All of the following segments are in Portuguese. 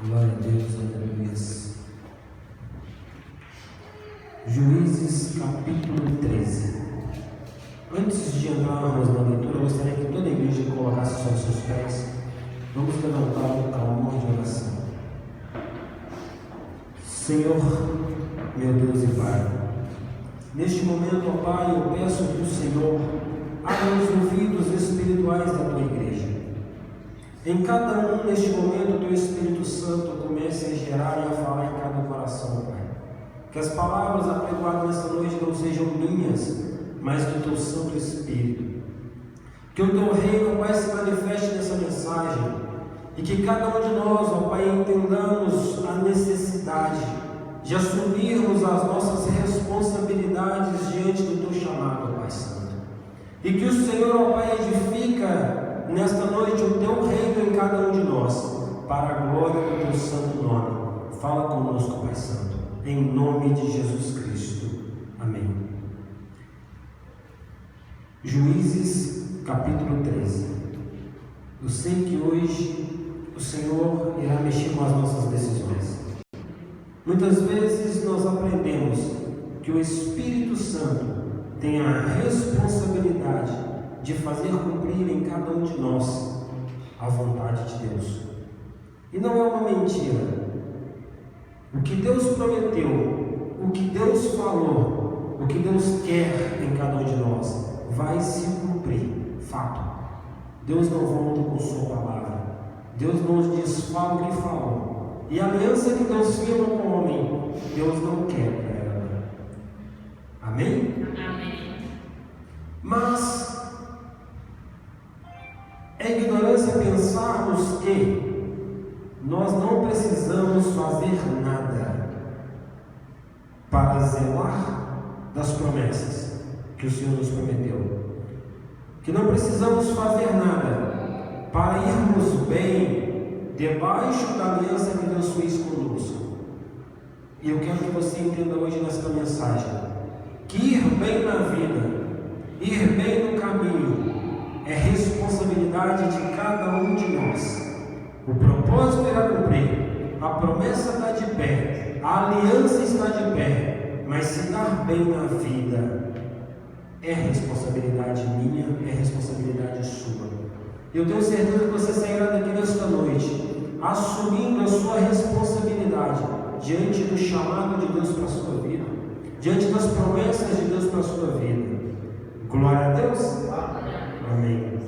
Glória a Deus, aleluia. Juízes capítulo 13. Antes de entrarmos na leitura, eu gostaria que toda a igreja colocasse sobre seus pés. Vamos levantar um clamor de oração. Senhor, meu Deus e Pai, neste momento, ó Pai, eu peço que o Senhor abra os ouvidos espirituais da tua igreja. Em cada um, neste momento, o teu Espírito Santo comece a gerar e a falar em cada coração, Pai. Que as palavras apregoadas nesta noite não sejam minhas, mas do teu Santo Espírito. Que o teu reino, Pai, se manifeste nessa mensagem e que cada um de nós, ó Pai, entendamos a necessidade de assumirmos as nossas responsabilidades diante do teu chamado, Pai Santo. E que o Senhor, ó Pai, edifica nesta noite o teu reino em cada um de nós, para a glória do teu santo nome. Fala conosco, Pai Santo, em nome de Jesus Cristo. Amém. Juízes capítulo 13. Eu sei que hoje o Senhor irá mexer com as nossas decisões. Muitas vezes nós aprendemos que o Espírito Santo tem a responsabilidade de fazer cumprir em cada um de nós a vontade de Deus. E não é uma mentira. O que Deus prometeu, o que Deus falou, o que Deus quer em cada um de nós, vai se cumprir. Fato. Deus não volta com sua palavra. Deus não desfala o que falou. E a aliança que Deus firma com o homem, Deus não quebra. Amém? Amém. Mas é ignorância pensarmos que nós não precisamos fazer nada para zelar das promessas que o Senhor nos prometeu. Que não precisamos fazer nada para irmos bem debaixo da aliança que Deus fez conosco. E eu quero que você entenda hoje nesta mensagem que ir bem na vida, ir bem no caminho, é responsabilidade de cada um de nós. O propósito irá cumprir, a promessa está de pé, a aliança está de pé, mas se dar bem na vida é responsabilidade minha, é responsabilidade sua. Eu tenho certeza que você sairá daqui nesta noite assumindo a sua responsabilidade diante do chamado de Deus para a sua vida, diante das promessas de Deus para a sua vida. Glória a Deus. Amém.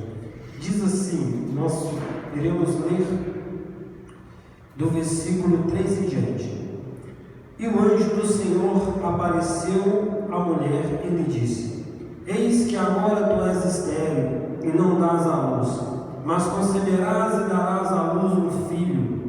Diz assim, nós iremos ler do versículo 3 em diante. E o anjo do Senhor apareceu à mulher e lhe disse: Eis que agora tu és estéril e não dás à luz, mas conceberás e darás à luz um filho.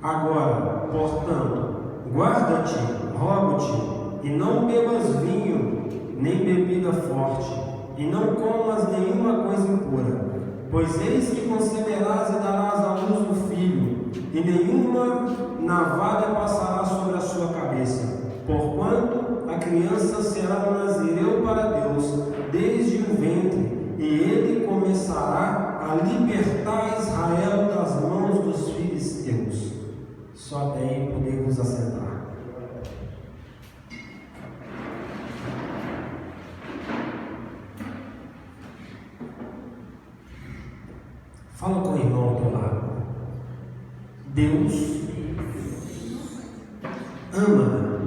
Agora, portanto, guarda-te, rogo-te, e não bebas vinho, nem bebida forte, e não comas nenhuma coisa impura, pois eis que conceberás e darás à luz um filho, e nenhuma navalha passará sobre a sua cabeça, porquanto a criança será um nazireu para Deus desde o ventre, e ele começará a libertar Israel das mãos dos filisteus. Só até aí podemos assentar. Fala com o irmão ao teu lado. Deus ama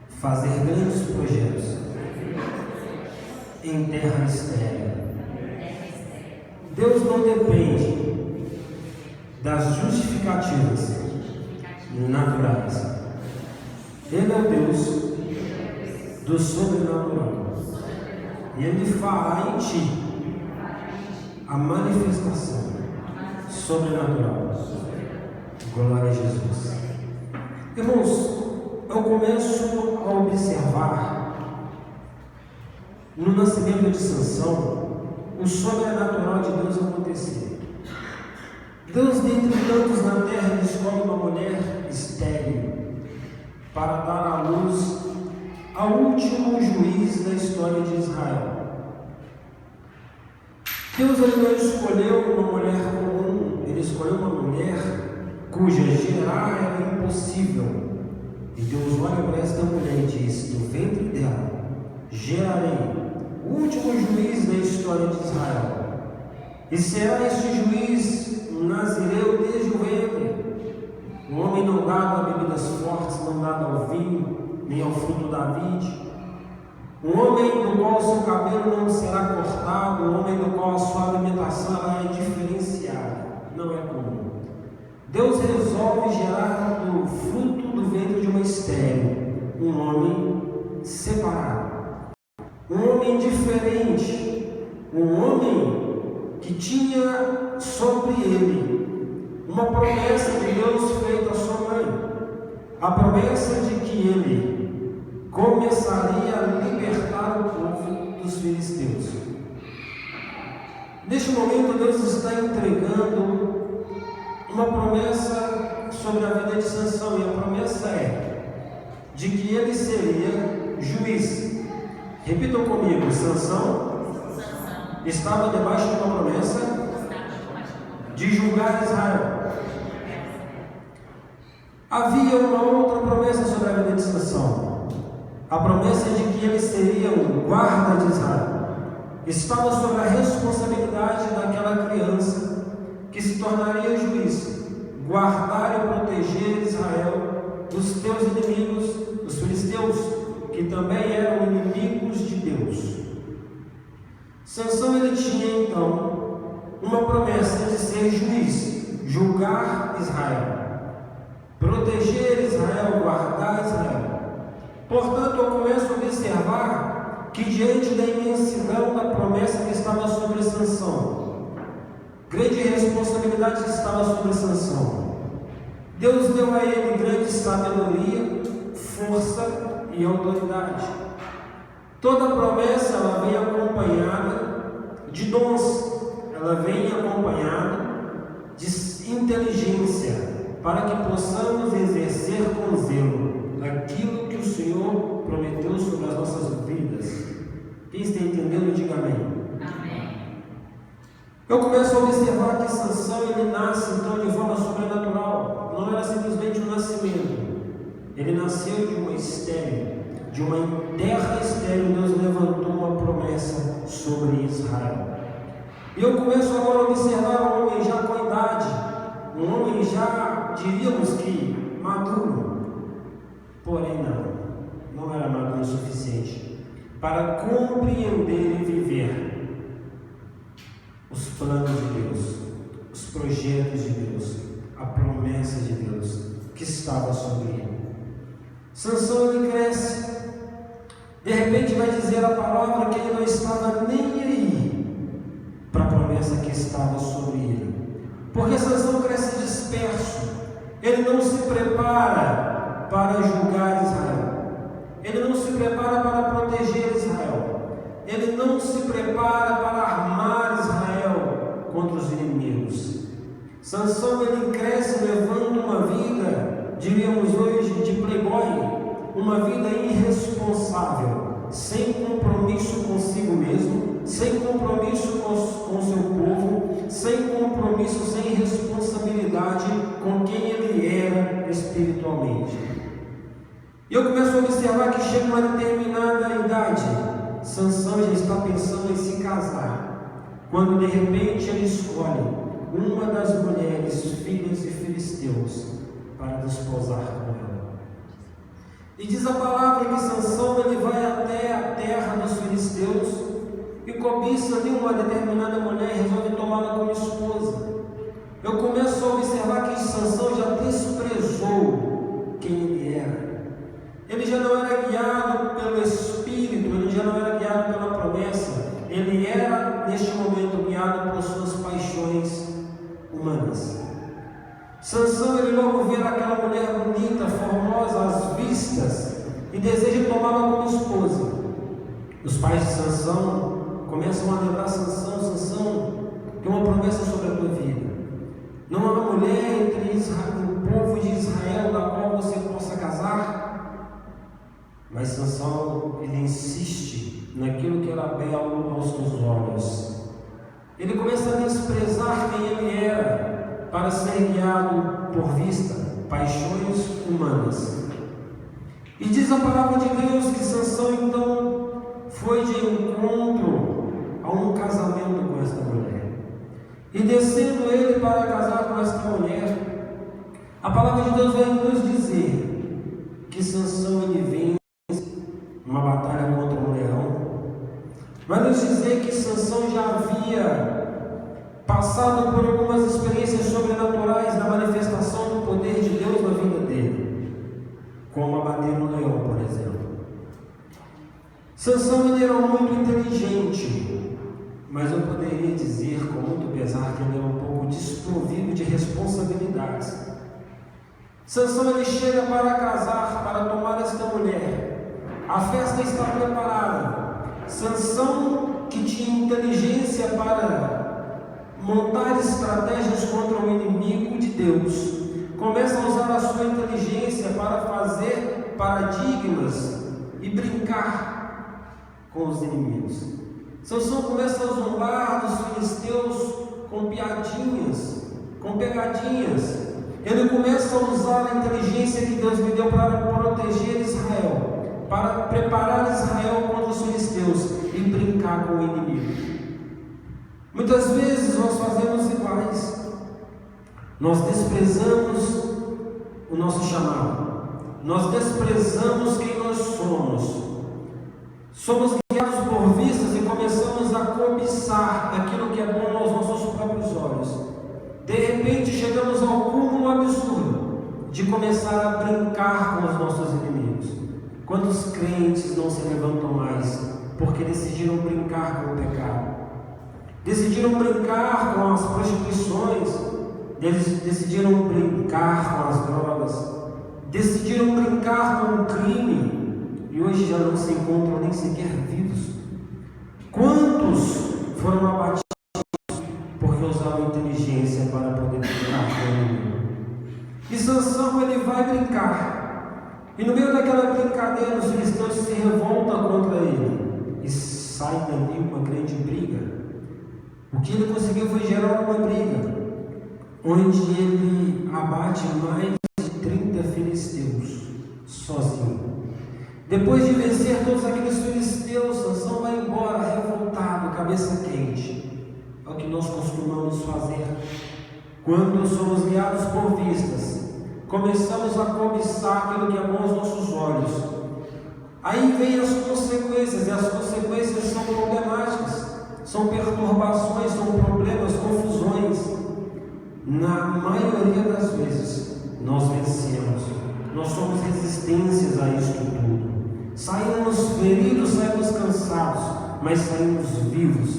fazer grandes projetos em terra estéril. Deus não depende das justificativas naturais. Ele é o Deus do sobrenatural. E Ele fará em ti a manifestação sobrenatural. Glória a Jesus. Irmãos, eu começo a observar no nascimento de Sansão o sobrenatural de Deus acontecer. Deus, dentre tantos na terra, escolhe uma mulher estéril para dar à luz ao último juiz da história de Israel. Deus não escolheu uma mulher comum, Ele escolheu uma mulher cuja gerar era impossível. E Deus olha para esta mulher e diz: do ventre dela gerarei o último juiz da história de Israel. E será este juiz um nazireu desde o ventre, um homem não dado a bebidas fortes, não dado ao vinho, nem ao fruto da vide, um homem do qual o seu cabelo não será cortado, um homem do qual a sua alimentação é diferenciada, não é comum. Deus resolve gerar do fruto do ventre de uma estéril um homem separado, um homem diferente, um homem que tinha sobre ele uma promessa de Deus feita à sua mãe, a promessa de que ele começaria a libertar o povo dos filisteus. Neste momento, Deus está entregando uma promessa sobre a vida de Sansão, e a promessa é de que ele seria juiz. Repitam comigo: Sansão estava debaixo de uma promessa de julgar Israel. Havia uma outra promessa sobre a vida de Sansão, a promessa de que ele seria o guarda de Israel. Estava sobre a responsabilidade daquela criança que se tornaria juiz, guardar e proteger Israel dos teus inimigos, dos filisteus, que também eram inimigos de Deus. Sansão, ele tinha então uma promessa de ser juiz, julgar Israel, proteger Israel, guardar Israel. Portanto, eu começo a observar que diante da imensidão da promessa que estava sobre Sansão, grande responsabilidade que estava sobre Sansão, Deus deu a ele grande sabedoria, força e autoridade. Toda promessa, ela vem acompanhada de dons, ela vem acompanhada de inteligência, para que possamos exercer com zelo aquilo que o Senhor prometeu sobre as nossas vidas. Quem está entendendo, diga amém. Amém. Eu começo a observar que Sansão, ele nasce então de forma sobrenatural, não era simplesmente um nascimento, ele nasceu de uma estéril, de uma terra estéril. Deus levantou uma promessa sobre Israel. E eu começo agora a observar um homem já com idade, um homem já, diríamos que, maduro, porém não era maduro o suficiente para compreender e viver os planos de Deus, os projetos de Deus, a promessa de Deus que estava sobre ele. Sansão, ele cresce, de repente vai dizer a palavra que ele não estava nem aí para a promessa que estava sobre ele, porque Sansão cresce disperso, ele não se prepara para julgar Israel, ele não se prepara para proteger Israel, ele não se prepara para armar Israel contra os inimigos. Sansão, ele cresce levando uma vida, diríamos hoje, de playboy, uma vida irresponsável, sem compromisso consigo mesmo, sem compromisso com o seu povo, sem compromisso, sem responsabilidade com quem ele era espiritualmente. E eu começo a observar que chega uma determinada idade, Sansão já está pensando em se casar, quando de repente ele escolhe uma das mulheres, filhas de filisteus, para desposar com ela. E diz a palavra que Sansão, ele vai até a terra dos filisteus e cobiça ali uma determinada mulher e resolve tomá-la como esposa. Eu começo a observar que Sansão já desprezou quem ele era. Ele já não era guiado pelo Espírito, ele já não era guiado pela promessa, ele era neste momento guiado por suas paixões humanas. Sansão, ele logo vê aquela mulher bonita, formosa, às vistas, e deseja tomá-la como esposa. Os pais de Sansão começam a lembrar: Sansão, tem uma promessa sobre a tua vida. Não há mulher entre o povo de Israel da qual você possa casar. Mas Sansão, ele insiste naquilo que era belo aos seus olhos. Ele começa a desprezar quem ele era, para ser guiado por vista, paixões humanas. E diz a palavra de Deus que Sansão então foi de encontro a um casamento com esta mulher. E descendo ele para casar com esta mulher, a palavra de Deus vai nos dizer que Sansão ele vence uma batalha contra um leão. Vai nos dizer que Sansão já havia passado por algumas experiências sobrenaturais na manifestação do poder de Deus na vida dele, como abater um leão, por exemplo. Sansão ele era muito inteligente, mas eu poderia dizer com muito pesar que ele era um pouco desprovido de responsabilidades. Sansão ele chega para casar, para tomar esta mulher. A festa está preparada. Sansão, que tinha inteligência para montar estratégias contra o inimigo de Deus, começa a usar a sua inteligência para fazer paradigmas e brincar com os inimigos. Sansão começa a zombar dos filisteus com piadinhas, com pegadinhas. Ele começa a usar a inteligência que Deus lhe deu para proteger Israel, para preparar Israel contra os filisteus e brincar com o inimigo. Muitas vezes nós fazemos iguais. Nós desprezamos o nosso chamado. Nós desprezamos quem nós somos. Somos guiados por vistas e começamos a cobiçar aquilo que é bom aos nossos próprios olhos. De repente chegamos ao cúmulo absurdo de começar a brincar com os nossos inimigos. Quantos crentes não se levantam mais porque decidiram brincar com o pecado? Decidiram brincar com as prostituições, decidiram brincar com as drogas, decidiram brincar com o crime e hoje já não se encontram nem sequer vivos. Quantos foram abatidos porque usavam inteligência para poder brincar com o inimigo? E Sansão ele vai brincar, e no meio daquela brincadeira os filisteus se revoltam contra ele e sai dali uma grande briga. O que ele conseguiu foi gerar uma briga, onde ele abate mais de 30 filisteus, sozinho. Depois de vencer todos aqueles filisteus, Sansão vai embora, revoltado, cabeça quente. É o que nós costumamos fazer quando somos guiados por vistas. Começamos a cobiçar aquilo que é bom aos nossos olhos. Aí vem as consequências, e as consequências são problemáticas. São perturbações, são problemas, confusões. Na maioria das vezes, nós vencemos. Nós somos resistências a isto tudo. Saímos feridos, saímos cansados, mas saímos vivos.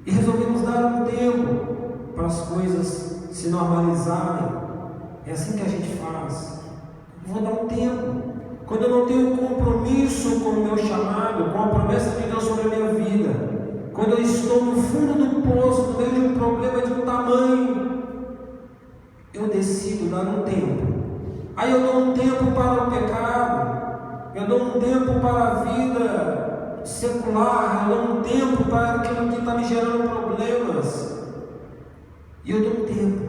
E resolvemos dar um tempo para as coisas se normalizarem. É assim que a gente faz. Vou dar um tempo. Quando eu não tenho compromisso com o meu chamado, com a promessa de Deus sobre a minha vida, quando eu estou no fundo do poço, no meio de um problema de um tamanho, eu decido dar um tempo. Aí eu dou um tempo para o pecado, eu dou um tempo para a vida secular, eu dou um tempo para aquilo que está me gerando problemas. E eu dou um tempo.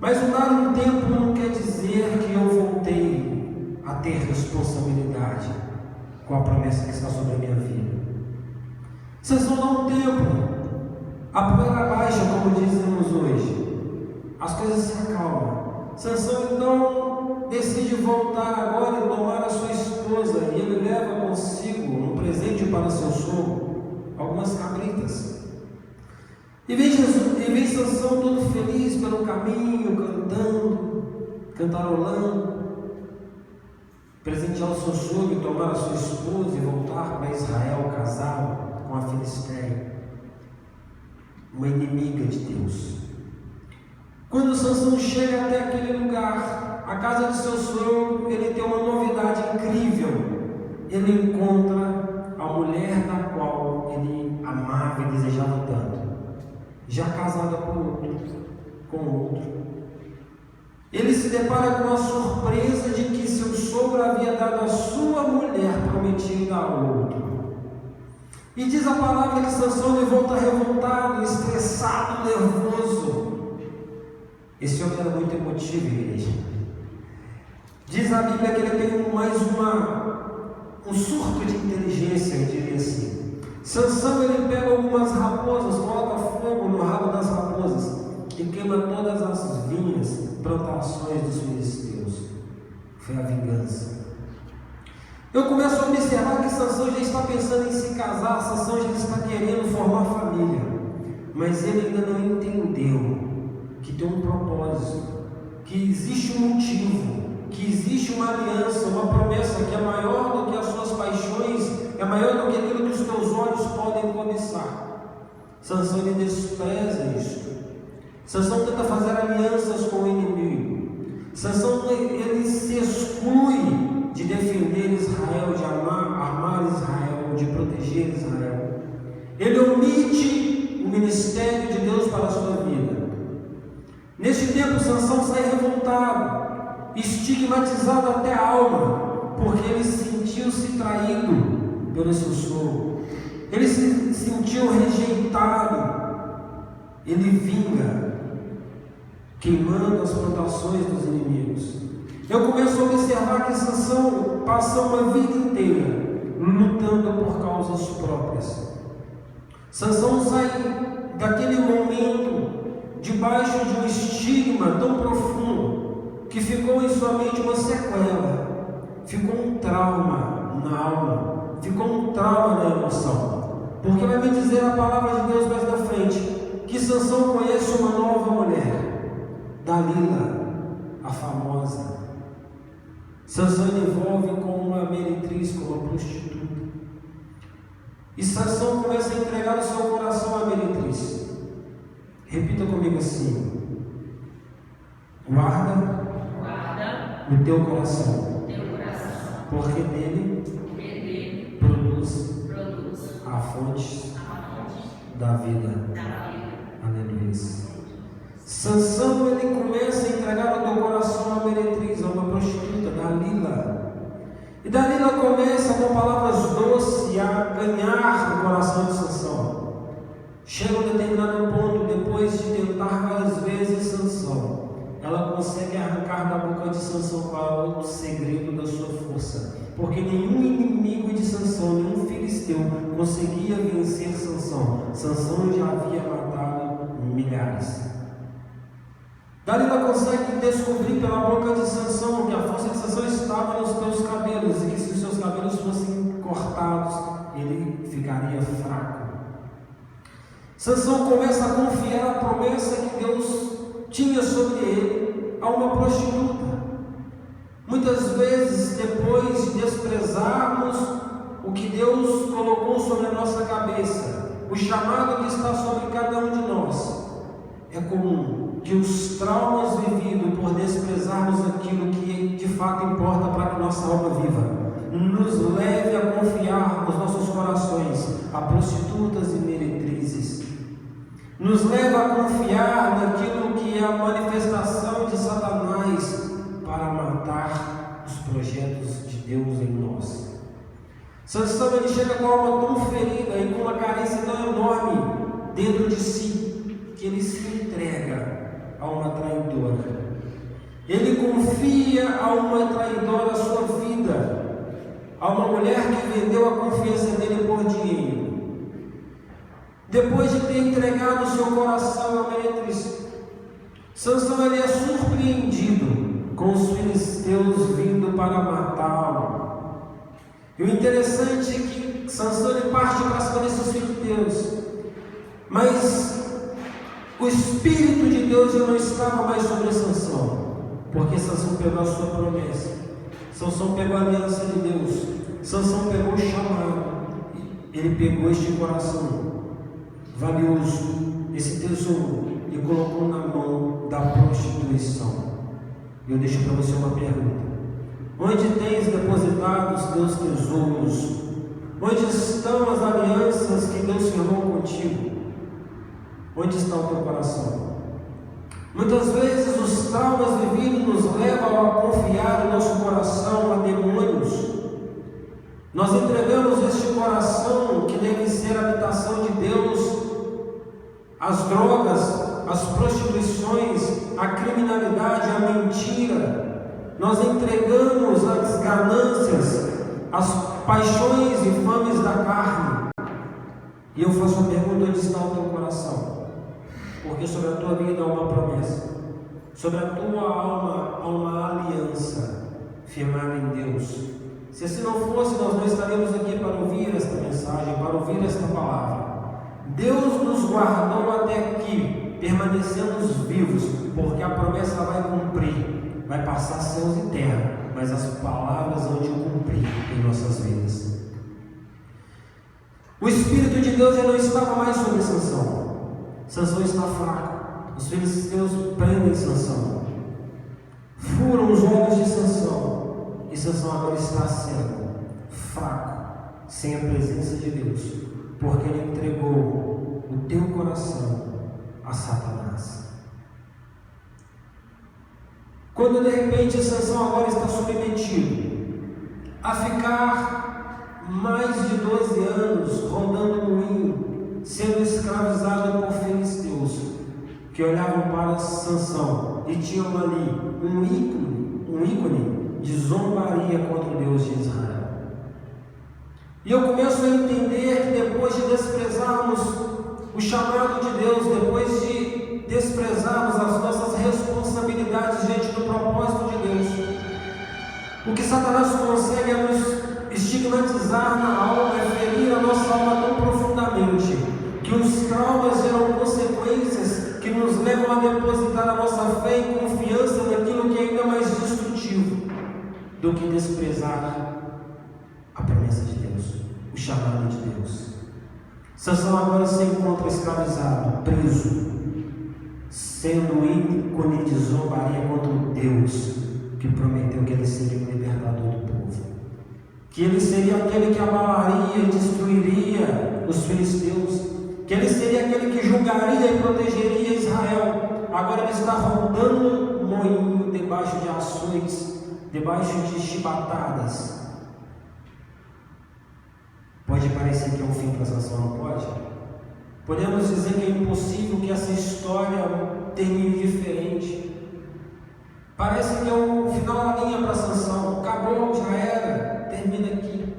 Mas o dar um tempo não quer dizer que eu voltei a ter responsabilidade com a promessa que está sobre a minha vida. Sansão dá um tempo, a poeira baixa, como dizemos hoje, as coisas se acalmam. Sansão então decide voltar agora e tomar a sua esposa, e ele leva consigo um presente para seu sogro, algumas cabritas. E vem Sansão todo feliz pelo caminho, cantando, cantarolando, presentear o seu sogro, tomar a sua esposa e voltar para Israel casado com a Filisteia, uma inimiga de Deus. Quando Sansão chega até aquele lugar, a casa de seu sogro, ele tem uma novidade incrível. Ele encontra a mulher da qual ele amava e desejava tanto, já casada com outro. Ele se depara com a surpresa de que seu sogro havia dado a sua mulher prometida a outro. E diz a palavra que Sansão ele volta revoltado, estressado, nervoso. Esse homem era muito emotivo, igreja. Diz a Bíblia que ele tem um surto de inteligência, eu diria assim. Sansão, ele pega algumas raposas, coloca fogo no rabo das raposas e queima todas as vinhas, plantações dos filisteus. Foi a vingança. Eu começo a observar que Sansão já está pensando em se casar, Sansão já está querendo formar família, mas ele ainda não entendeu que tem um propósito, que existe um motivo, que existe uma aliança, uma promessa que é maior do que as suas paixões, é maior do que aquilo que os teus olhos podem cobiçar. Sansão, ele despreza isto. Sansão tenta fazer alianças com o inimigo. Sansão, ele se exclui de defender Israel, de amar Israel, de proteger Israel. Ele omite o ministério de Deus para a sua vida. Neste tempo, Sansão sai revoltado, estigmatizado até a alma, porque ele sentiu-se traído pelo seu sogro. Ele se sentiu rejeitado. Ele vinga, queimando as plantações dos inimigos. Eu começo a observar que Sansão passa uma vida inteira lutando por causas próprias. Sansão sai daquele momento debaixo de um estigma tão profundo que ficou em sua mente uma sequela, ficou um trauma na alma, ficou um trauma na emoção, porque vai me dizer a palavra de Deus mais na frente que Sansão conhece uma nova mulher, Dalila, a famosa. Sansão envolve com uma meretriz, com uma prostituta, e Sansão começa a entregar o seu coração à meretriz. Repita comigo assim: guarda o teu coração, porque dele produz a fonte da vida. Aleluia. Sansão, ele começa a entregar o teu coração à meretriz, a uma prostituta, Dalila. E Dalila começa com palavras doces a ganhar o coração de Sansão. Chega a um determinado ponto, depois de tentar várias vezes Sansão, ela consegue arrancar da boca de Sansão qual é o segredo da sua força, porque nenhum inimigo de Sansão, nenhum filisteu conseguia vencer Sansão. Sansão já havia matado milhares. Dalila consegue descobrir pela boca de Sansão que a força de Sansão estava nos seus cabelos, e que se os seus cabelos fossem cortados, ele ficaria fraco. Sansão começa a confiar a promessa que Deus tinha sobre ele a uma prostituta. Muitas vezes, depois de desprezarmos o que Deus colocou sobre a nossa cabeça, o chamado que está sobre cada um de nós, é comum que os traumas vividos por desprezarmos aquilo que de fato importa para que nossa alma viva, nos leve a confiar nos nossos corações a prostitutas e meretrizes, nos leva a confiar naquilo que é a manifestação de Satanás para matar os projetos de Deus em nós. Sansão, ele chega com a alma tão ferida e com uma carência tão enorme dentro de si, que ele se entrega a uma traidora. Ele confia a uma traidora a sua vida, a uma mulher que vendeu a confiança dele por dinheiro. Depois de ter entregado o seu coração à meretriz, Sansão, ele é surpreendido com os filisteus vindo para matá-lo. E o interessante é que Sansão, ele parte para cima desses filisteus, mas o Espírito de Deus já não estava mais sobre Sansão, porque Sansão pegou a sua promessa, Sansão pegou a aliança de Deus, Sansão pegou o chamado, ele pegou este coração valioso, esse tesouro, e colocou na mão da prostituição. Eu deixo para você uma pergunta: onde tens depositado os teus tesouros? Onde estão as alianças que Deus firmou contigo? Onde está o teu coração? Muitas vezes os traumas vividos nos levam a confiar o nosso coração a demônios. Nós entregamos este coração, que deve ser a habitação de Deus, às drogas, as prostituições, a criminalidade, a mentira. Nós entregamos as ganâncias, as paixões e fames da carne. E eu faço a pergunta: onde está o teu coração? Porque sobre a tua vida há uma promessa, sobre a tua alma há uma aliança firmada em Deus. Se assim não fosse, nós não estaríamos aqui para ouvir esta mensagem, para ouvir esta palavra. Deus nos guardou até aqui, permanecemos vivos, porque a promessa vai cumprir, vai passar céus e terra, mas as palavras vão de cumprir em nossas vidas. O Espírito de Deus não estava mais sobre Sansão. Sansão está fraco, os filisteus prendem Sansão, furam os olhos de Sansão, e Sansão agora está cego, fraco, sem a presença de Deus, porque ele entregou o teu coração a Satanás. Quando de repente Sansão agora está submetido a ficar mais de 12 anos rodando no moinho, sendo escravizado por filisteus que olhavam para Sansão e tinham ali um ícone de zombaria contra o Deus de Israel. E eu começo a entender que depois de desprezarmos o chamado de Deus, depois de desprezarmos as nossas responsabilidades diante do propósito de Deus, o que Satanás consegue é nos estigmatizar na alma, é ferir a nossa alma tão profundamente, que os traumas geram consequências que nos levam a depositar a nossa fé e confiança naquilo que é ainda mais destrutivo do que desprezar a promessa de Deus, o chamado de Deus. Sansão agora se encontra escravizado, preso, sendo ícone de zombaria contra o Deus que prometeu que ele seria o libertador do povo, que ele seria aquele que abalaria e destruiria os filisteus, que ele seria aquele que julgaria e protegeria Israel. Agora ele está rodando moinho debaixo de açoites, debaixo de chibatadas. Pode parecer que é um fim para Sansão, não pode? Podemos dizer que é impossível que essa história termine diferente. Parece que é o final da linha para Sansão. Acabou, já era, termina aqui.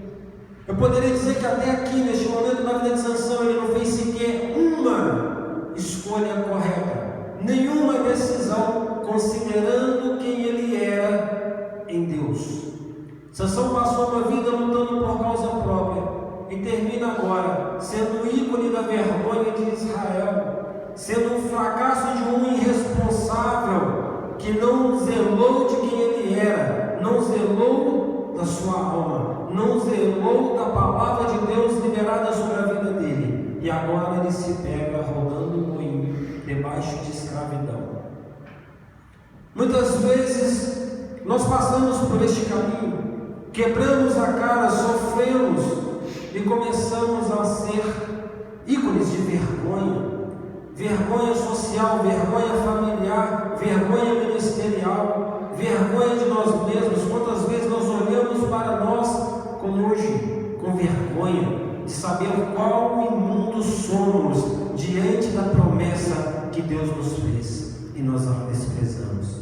Eu poderia dizer que até aqui, neste momento da vida de Sansão, ele não fez sequer uma escolha correta, nenhuma decisão, considerando quem ele era em Deus. Sansão passou uma vida lutando por causa própria e termina agora sendo o ícone da vergonha de Israel, sendo um fracasso de um irresponsável que não zelou de quem ele era, não zelou da sua alma, não zelou da palavra de Deus liberada sobre a vida dele, e agora ele se pega rodando o moinho debaixo de escravidão. Muitas vezes nós passamos por este caminho, quebramos a cara, sofremos e começamos a ser ícones de vergonha social, vergonha familiar, vergonha ministerial, vergonha de nós mesmos. Quantas vezes nós olhamos para nós como hoje, com vergonha de saber qual imundo somos diante da promessa que Deus nos fez, e nós a desprezamos.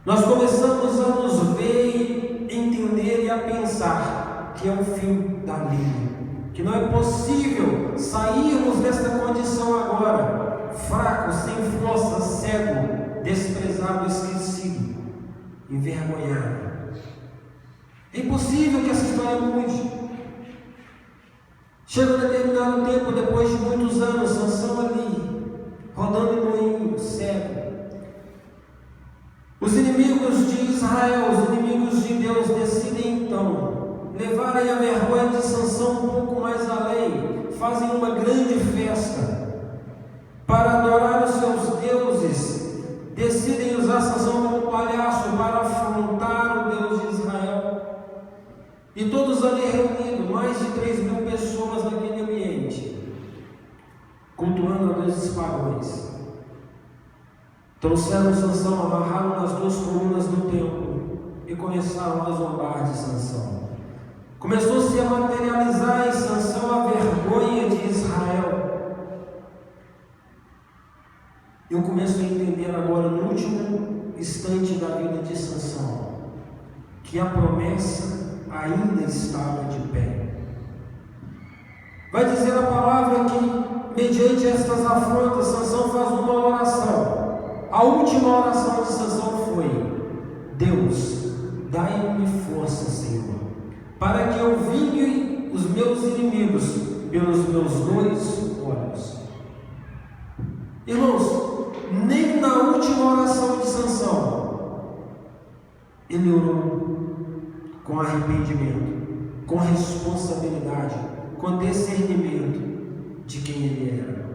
Nós começamos a nos ver, entender e a pensar que é o fim da linha, que não é possível sairmos desta condição agora, fraco, sem força, cego, desprezado, esquecido, envergonhado. É impossível que essa história mude. Chega um determinado tempo, depois de muitos anos, Sansão ali, rodando em moinho, cego. Os inimigos de Israel, os inimigos de Deus, decidem então levarem a vergonha de Sansão um pouco mais além, fazem uma grande festa para adorar os seus deuses, decidem usar Sansão como palhaço para afrontar o Deus de Israel. E todos ali reunidos, mais de 3.000 pessoas naquele ambiente, cultuando a deuses pagãos. Trouxeram Sansão, amarraram nas 2 colunas do templo e começaram a zombar de Sansão. Começou-se a materializar em Sansão a vergonha de Israel. Eu começo a entender agora, no último instante da vida de Sansão, que a promessa ainda estava de pé. Vai dizer a palavra que, mediante estas afrontas, Sansão faz uma oração. A última oração de Sansão foi: Deus, dai-me força, Senhor, para que eu vingue os meus inimigos pelos meus 2 olhos. Irmãos, nem na última oração de Sansão ele orou com arrependimento, com responsabilidade, com discernimento de quem ele era.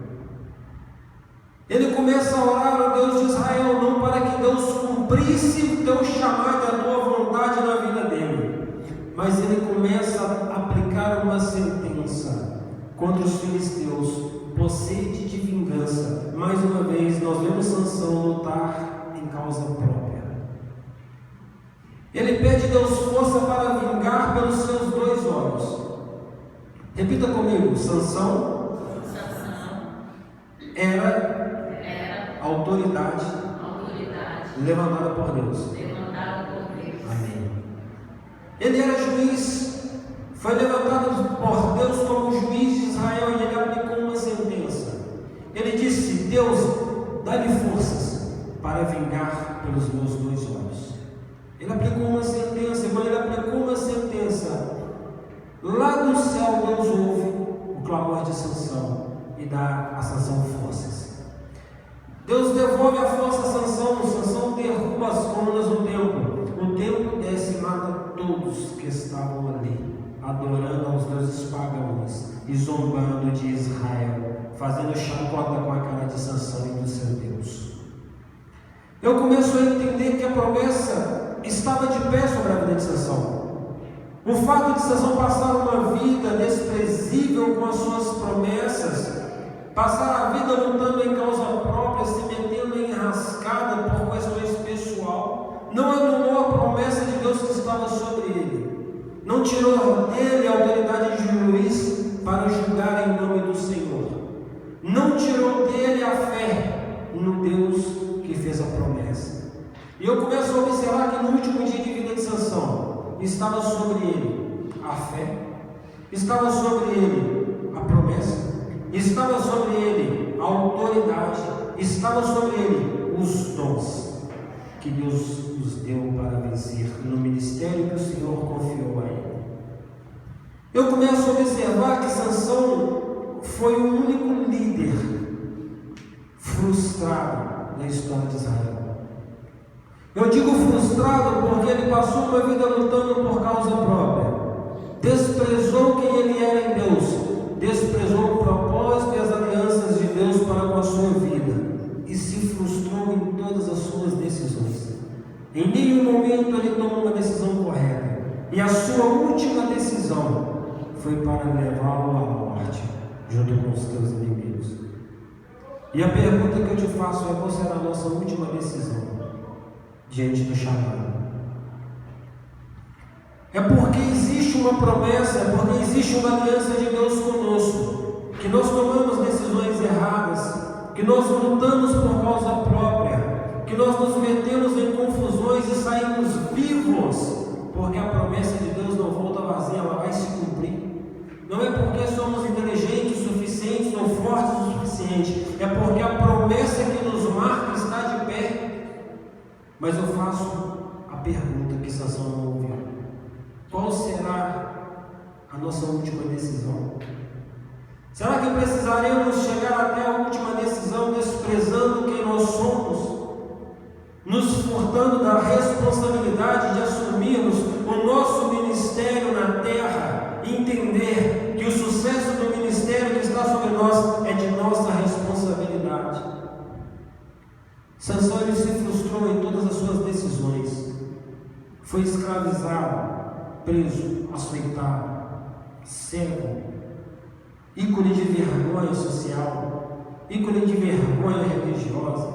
Ele começa a orar ao Deus de Israel, não para que Deus cumprisse o teu chamado, a tua vontade na vida dele, mas ele começa a aplicar uma sentença contra os filisteus, por sede de vingança. Mais uma vez nós vemos Sansão lutar em causa própria. Ele pede a Deus força para vingar pelos seus 2 olhos. Repita comigo: Sansão era autoridade levantada por Deus. Amém. Ele era juiz, foi levantado por Deus como juiz de Israel, e ele aplicou uma sentença. Ele disse: Deus, dá-me forças para vingar pelos meus 2 olhos. Ele aplicou uma sentença, e quando ele aplicou uma sentença, lá do céu Deus ouve o clamor de Sansão e dá a Sansão forças. Deus devolve a força a Sansão. Sansão derruba as colunas do templo. O templo desce e mata todos que estavam ali, adorando aos deuses pagãos e zombando de Israel, fazendo chacota com a cara de Sansão e do seu Deus. Eu começo a entender que a promessa estava de pé sobre a vida de Sansão. O fato de Sansão passar uma vida desprezível com as suas promessas, passar a vida lutando em causa própria, se metendo em enrascada por questões pessoal, não anulou a promessa de Deus que estava sobre ele, não tirou dele a autoridade de juiz para julgar em nome do Senhor, não tirou dele a fé no Deus que fez a promessa. E eu começo a observar que no último dia de vida de Sansão estava sobre ele a fé, estava sobre ele a promessa, estava sobre ele a autoridade, estava sobre ele os dons que Deus nos deu para vencer no ministério que o Senhor confiou a ele. Eu começo a observar que Sansão foi o único líder frustrado na história de Israel. Eu digo frustrado porque ele passou uma vida lutando por causa própria, desprezou quem ele era em Deus, desprezou o propósito e as alianças de Deus para com a sua vida e se frustrou em todas as suas decisões. Em nenhum momento ele tomou uma decisão correta, e a sua última decisão foi para levá-lo à morte junto com os teus inimigos. E a pergunta que eu te faço é: qual será a nossa última decisão diante do chamado? É porque existe uma promessa, é porque existe uma aliança de Deus conosco, que nós tomamos decisões erradas, que nós lutamos por causa própria, que nós nos metemos em confusões e saímos vivos, porque a promessa de Deus não volta vazia, ela vai se cumprir. Não é porque somos inteligentes o suficiente ou fortes o suficiente, é porque a promessa que nos marca está de pé. Mas eu faço a pergunta que Sansão não ouviu: qual será a nossa última decisão? Será que precisaremos chegar até a última decisão desprezando quem nós somos, nos furtando da responsabilidade de assumirmos o nosso ministério na terra e entender que o sucesso do ministério que está sobre nós é de nossa responsabilidade? Sansão, ele se frustrou em todas as suas decisões, foi escravizado, preso, açoitado, cego, ícone de vergonha social, ícone de vergonha religiosa,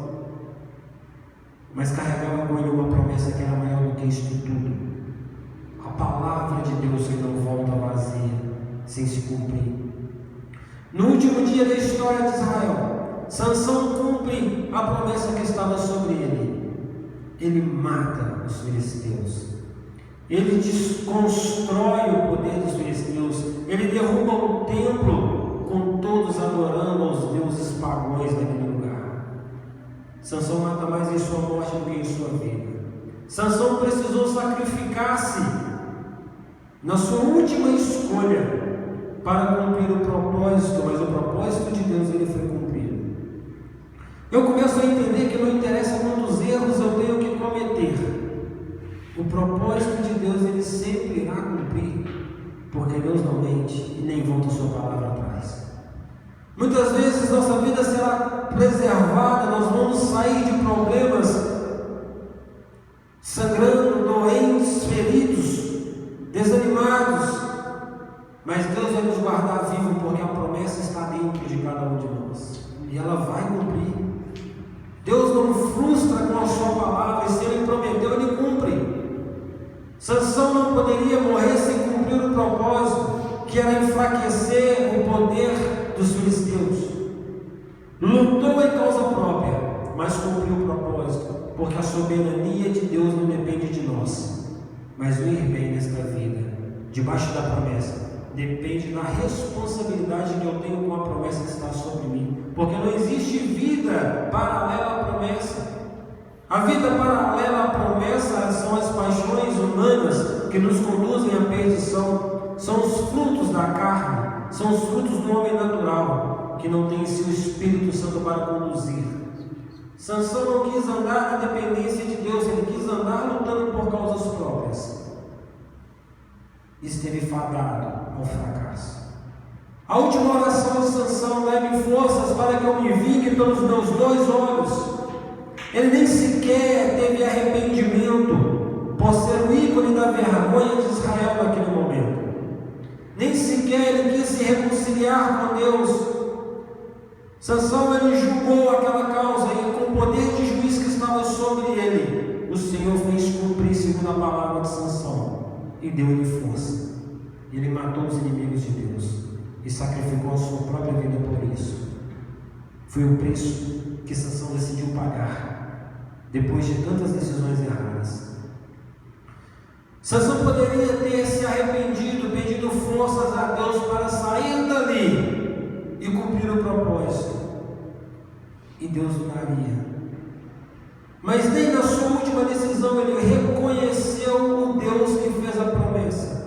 mas carregava com ele uma promessa que era maior do que isto tudo: a palavra de Deus que não volta vazia, sem se cumprir. No último dia da história de Israel, Sansão cumpre a promessa que estava sobre ele. Ele mata os filisteus. Ele desconstrói o poder dos filisteus. Ele derruba o templo com todos adorando aos deuses pagãos daquele lugar. Sansão mata mais em sua morte do que em sua vida. Sansão precisou sacrificar-se na sua última escolha para cumprir o propósito, mas o propósito de Deus ele foi cumprido. Eu começo a entender que não interessa quantos erros eu tenho que cometer, o propósito de Deus ele sempre irá cumprir, porque Deus não mente e nem volta a sua palavra atrás. Muitas vezes nossa vida será preservada, nós vamos sair de problemas sangrando, doentes, feridos, desanimados, mas Deus vai nos guardar vivo, porque a promessa está dentro de cada um de nós e ela vai cumprir. Deus não frustra com a sua palavra, e se Ele prometeu, Ele cumpre. Sansão não poderia morrer sem cumprir o propósito, que era enfraquecer o poder dos filisteus. Lutou em causa própria, mas cumpriu o propósito, porque a soberania de Deus não depende de nós, mas o ir bem nesta vida, debaixo da promessa, depende da responsabilidade que eu tenho com a promessa que está sobre mim, porque não existe vida paralela à promessa. A vida paralela à promessa são as paixões humanas que nos conduzem à perdição, são os frutos da carne, são os frutos do homem natural, que não tem em si o Espírito Santo para conduzir. Sansão não quis andar na dependência de Deus, ele quis andar lutando por causas próprias. Esteve fadado ao fracasso. A última oração de Sansão: leve forças para que eu me vingue pelos meus dois olhos. Ele nem sequer teve arrependimento por ser o ícone da vergonha de Israel naquele momento. Nem sequer ele quis se reconciliar com Deus. Sansão ele julgou aquela causa e com o poder de juiz que estava sobre ele, o Senhor fez cumprir segundo a palavra de Sansão e deu-lhe força. Ele matou os inimigos de Deus e sacrificou a sua própria vida por isso. Foi o preço que Sansão decidiu pagar depois de tantas decisões erradas. Sansão poderia ter se arrependido, pedido forças a Deus para sair dali e cumprir o propósito, e Deus o daria. Mas nem na sua última decisão ele reconheceu o Deus que fez a promessa.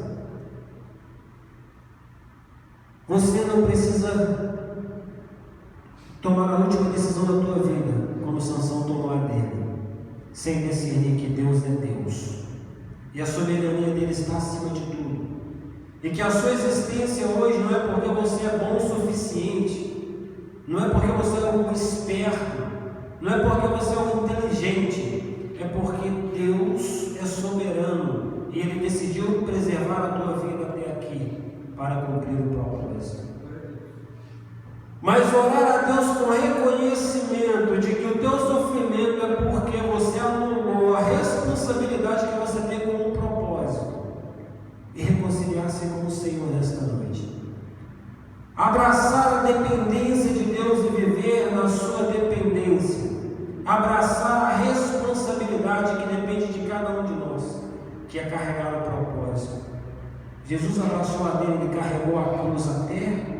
Você não precisa tomar a última decisão da tua vida como Sansão tomou a dele, sem discernir que Deus é Deus e a soberania dele está acima de tudo, e que a sua existência hoje não é porque você é bom o suficiente, não é porque você é um esperto, não é porque você é um inteligente, é porque Deus é soberano e Ele decidiu preservar a tua vida até aqui para cumprir o propósito. Mas orar a Deus com reconhecimento de que o teu sofrimento é porque você anulou a responsabilidade que você tem com um propósito, e reconciliar-se com o Senhor nesta noite. Abraçar a dependência de Deus e viver na sua dependência. Abraçar a responsabilidade que depende de cada um de nós, que é carregar o propósito. Jesus abraçou a dele, ele carregou a cruz até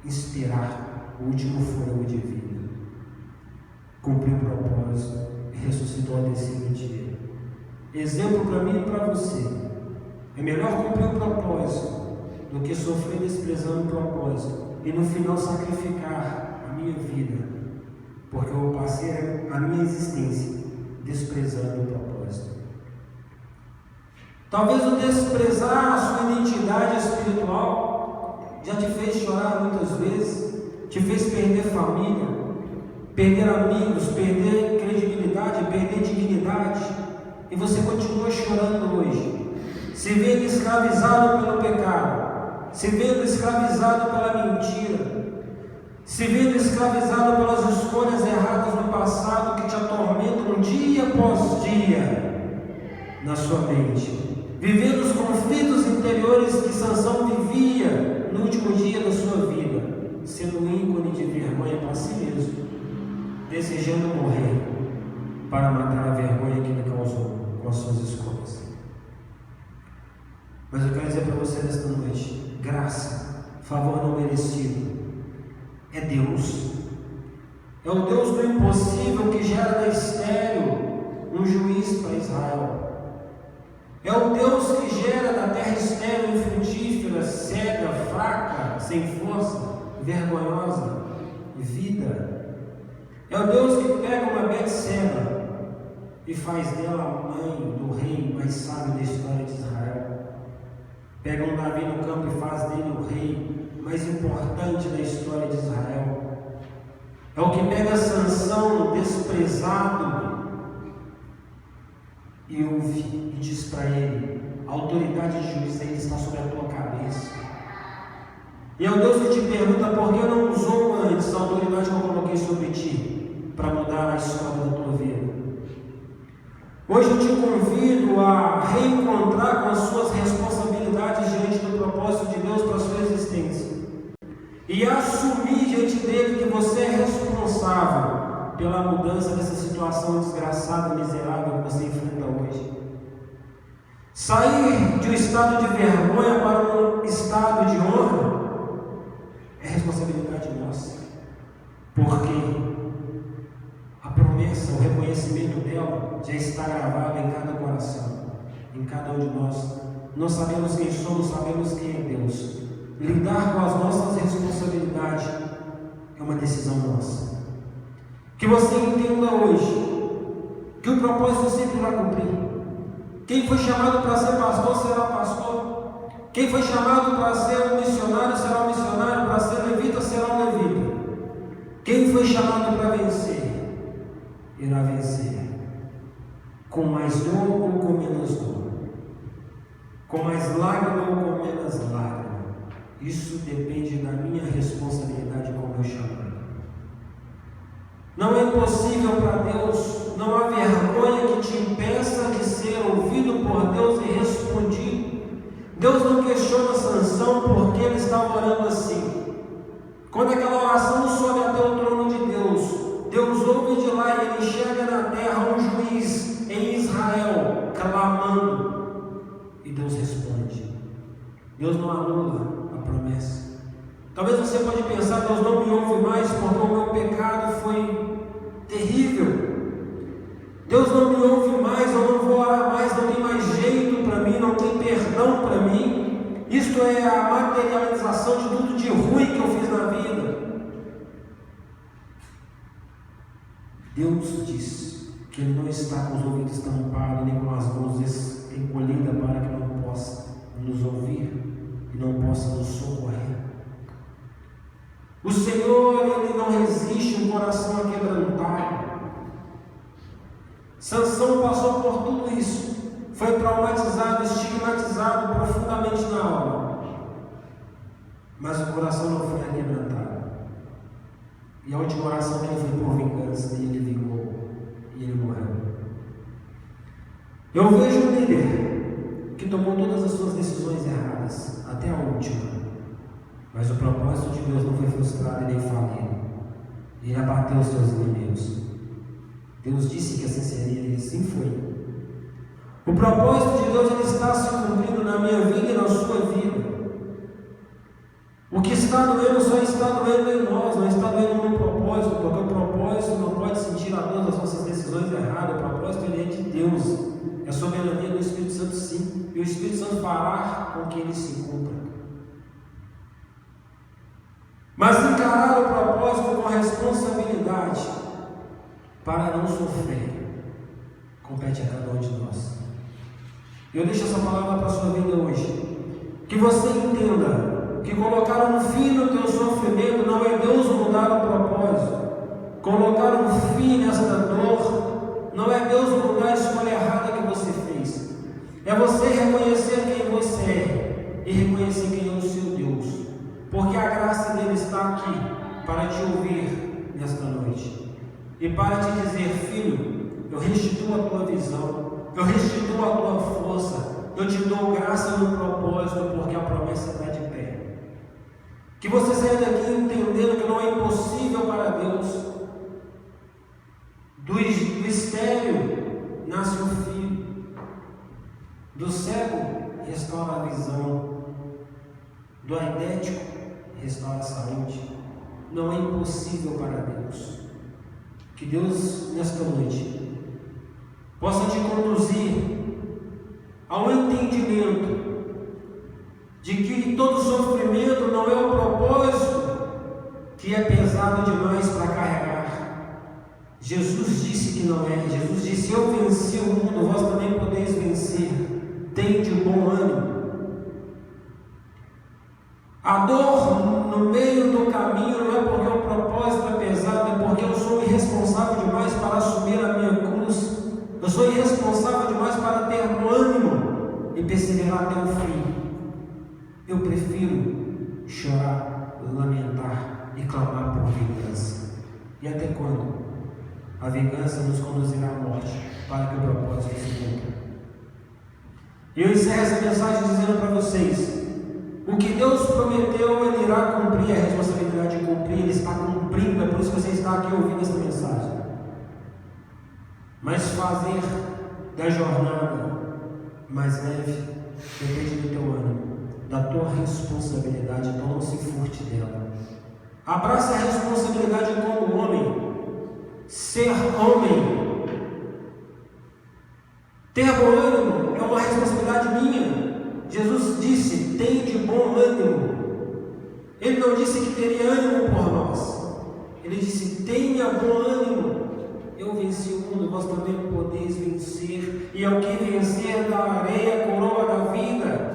esperar o último fôlego de vida, cumpriu o propósito e ressuscitou ao terceiro dia. Exemplo para mim e para você: é melhor cumprir o propósito do que sofrer desprezando o propósito e no final sacrificar a minha vida, porque eu passei a minha existência desprezando o propósito. Talvez o desprezar a sua identidade espiritual já te fez chorar muitas vezes, te fez perder família, perder amigos, perder credibilidade, perder dignidade, e você continua chorando hoje, se vendo escravizado pelo pecado, se vendo escravizado pela mentira, se vendo escravizado pelas escolhas erradas do passado que te atormentam dia após dia na sua mente, vivendo os conflitos interiores que Sansão vivia no último dia da sua vida, sendo ícone de vergonha para si mesmo, desejando morrer para matar a vergonha que ele causou com as suas escolhas. Mas eu quero dizer para você nesta noite: graça, favor não merecido, é Deus. É o Deus do impossível que gera na estéril um juiz para Israel. É o Deus que gera na terra estéril, infrutífera, cega, fraca, sem força, vergonhosa, vida. É o Deus que pega uma Betseba e faz dela a mãe do rei mais sábio da história de Israel. Pega um Davi no campo e faz dele o rei mais importante da história de Israel. É o que pega Sansão desprezado e ouve e diz para ele: a autoridade de juiz ainda está sobre a tua cabeça. E é o Deus que te pergunta: por que não usou antes a autoridade que eu coloquei sobre ti para mudar a história da tua vida? Hoje eu te convido a reencontrar com as suas responsabilidades diante do propósito de Deus para a sua existência e assumir diante dele que você é responsável pela mudança dessa situação desgraçada, miserável que você enfrenta hoje. Sair de um estado de vergonha para um estado de honra é responsabilidade nossa, porque a promessa, o reconhecimento dela já está gravado em cada coração, em cada um de nós. Nós sabemos quem somos, sabemos quem é Deus. Lidar com as nossas responsabilidades é uma decisão nossa. Que você entenda hoje que o propósito sempre vai cumprir. Quem foi chamado para ser pastor será pastor. Quem foi chamado para ser um missionário será um missionário. Para ser levita será um levita. Quem foi chamado para vencer irá vencer, com mais dor ou com menos dor, com mais lágrima ou com menos lágrima. Isso depende da minha responsabilidade com o meu chamado. Não é impossível para Deus, não há vergonha que te impeça de ser ouvido por Deus e respondido. Deus não questiona Sansão porque ele estava orando assim. Quando aquela oração sobe até o trono de Deus, Deus ouve de lá e ele enxerga na terra um juiz em Israel clamando, e Deus responde. Deus não anula a promessa. Talvez você pode pensar: Deus não me ouve mais porque o meu pecado foi terrível. Deus não me ouve mais, eu não vou orar mais, não tem mais jeito para mim, não tem perdão para mim. Isto é a materialização de tudo de ruim que eu fiz na vida. Deus diz que Ele não está com os ouvidos tampados, nem com as mãos encolhidas para que não possa nos ouvir e não possa nos socorrer. O Senhor, Ele não resiste um coração aquebrantado. Sansão passou por tudo isso, foi traumatizado, estigmatizado profundamente na alma, mas o coração não foi aquebrantado. E a última oração dele foi por vingança, e ele vingou, e ele morreu. Eu vejo um líder que tomou todas as suas decisões erradas, até a última, mas o propósito de Deus não foi frustrado e nem falido. Ele abateu os seus inimigos. Deus disse que assim seria, e assim foi. O propósito de Deus, ele está se cumprindo na minha vida e na sua vida. O que está doendo só está doendo em nós, não está doendo no propósito, porque o propósito não pode sentir a dor das nossas decisões erradas. O propósito, ele é de Deus, é a soberania do Espírito Santo, sim, e o Espírito Santo fará com que ele se cumpra. Mas encarar o propósito com responsabilidade para não sofrer compete a cada um de nós. Eu deixo essa palavra para a sua vida hoje. Que você entenda que colocar um fim no teu sofrimento não é Deus mudar o propósito. Colocar um fim nesta dor não é Deus mudar a escolha errada que você fez. É você reconhecer quem você é e reconhecer quem é o seu Deus. Porque a graça dele está aqui para te ouvir nesta noite e para te dizer: filho, eu restituo a tua visão, eu restituo a tua força, eu te dou graça no propósito, porque a promessa está de pé. Que você saia daqui entendendo que não é impossível para Deus. Do estéril nasce o filho. Do cego restaura a visão. Do aidético restaura a saúde. Não é impossível para Deus. Que Deus, nesta noite, possa te conduzir ao entendimento de que todo sofrimento não é um propósito que é pesado demais para carregar. Jesus disse que não é. Jesus disse: eu venci o mundo, vós também podeis vencer. Tende bom ânimo. A dor no meio do caminho não é porque o propósito é pesado, é porque eu sou irresponsável demais para assumir a minha cruz. Eu sou irresponsável demais para ter bom ânimo e perseverar até o fim. Eu prefiro chorar, lamentar e clamar por vingança. E até quando? A vingança nos conduzirá à morte, para que o propósito se cumpra. E eu encerro essa mensagem dizendo para vocês: o que Deus prometeu, Ele irá cumprir. A responsabilidade de cumprir, Ele está cumprindo. É por isso que você está aqui ouvindo essa mensagem. Mas fazer da jornada mais leve depende do teu ânimo, da tua responsabilidade. Então não se furte dela. Abraça a responsabilidade como homem. Ser homem, ter bom ânimo é uma responsabilidade minha. Jesus disse: tem de bom ânimo. Ele não disse que teria ânimo por nós. Ele disse: tenha bom ânimo. Eu venci o mundo, vós também podeis vencer. E ao que vencer darei a coroa da vida.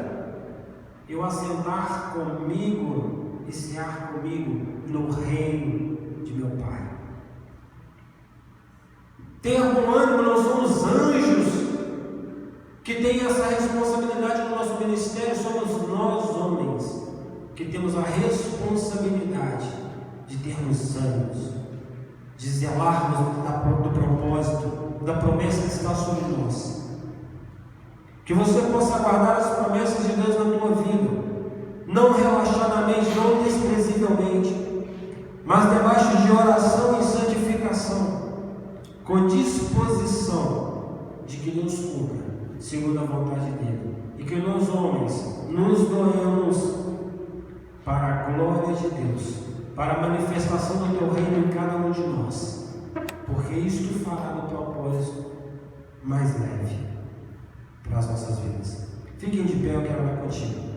Eu assentar comigo e cear comigo no reino de meu Pai. Ter bom ânimo não são os anjos que têm essa responsabilidade no nosso ministério, somos nós homens que temos a responsabilidade de termos ânimos, de zelarmos do propósito, da promessa que está sobre nós. Que você possa guardar as promessas de Deus na tua vida, não relaxadamente, não desprezivelmente, mas debaixo de oração e santificação, com disposição de que nos cumpra segundo a vontade dele, e que nós homens nos doemos para a glória de Deus, para a manifestação do teu reino em cada um de nós, porque isto fará do propósito mais leve para as nossas vidas. Fiquem de pé, eu quero orar contigo.